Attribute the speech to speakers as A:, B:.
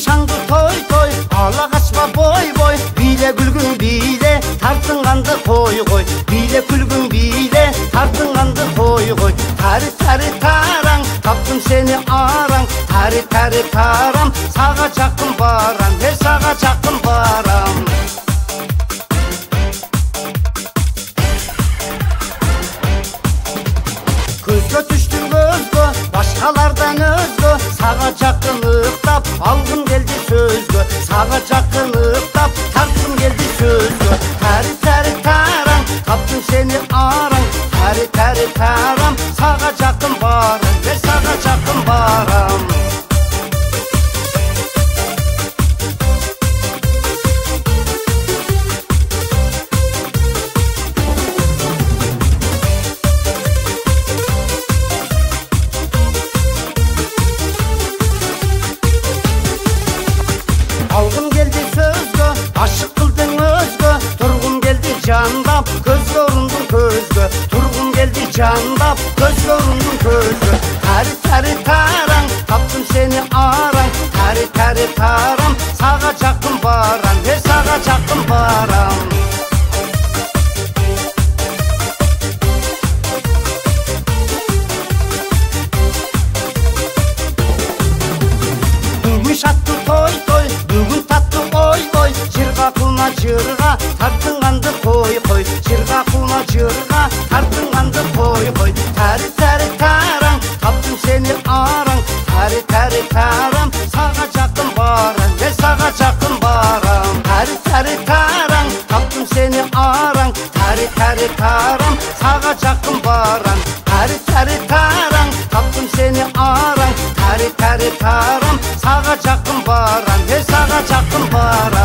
A: шаңды той ала қашпа бой биле күлгін биле тартынғанды қой биле күлгін биле тартынғанды қой тәрі тараң таптым сені араң тәрі тарам саға жақын барам саға жақын барам көзгө түштүң көзгө башкалардан өзгө сага жакыныктап алгым келди сөзгө сага жакыныктап тарткым келди сөзгө тәри тараң таптым сени араң тәри тарам сага жакын барам сага жакын барам алгым келди сөзгө ашык кылдың өзгө тургум келди жандап көзгө урундум көзгө тургум келди жандап көзгө урундум көзгө тәри тараң таптым сени араң тәри тарам сага жакын барам сага жакын барам бүгүн шаттуу той бүгүн таттуу ой жырга кулма жырга тартынганды кой жырга кулма жырга тартынганды кой тәри тараң таптым сени араң тәри тарам сага жакын барам сага жакын барам тәри тараң таптым сени араң тәри тарам сага жакын барам тәри тараң таптым сени араң тәри тарам сага жакын барам сага жакын барам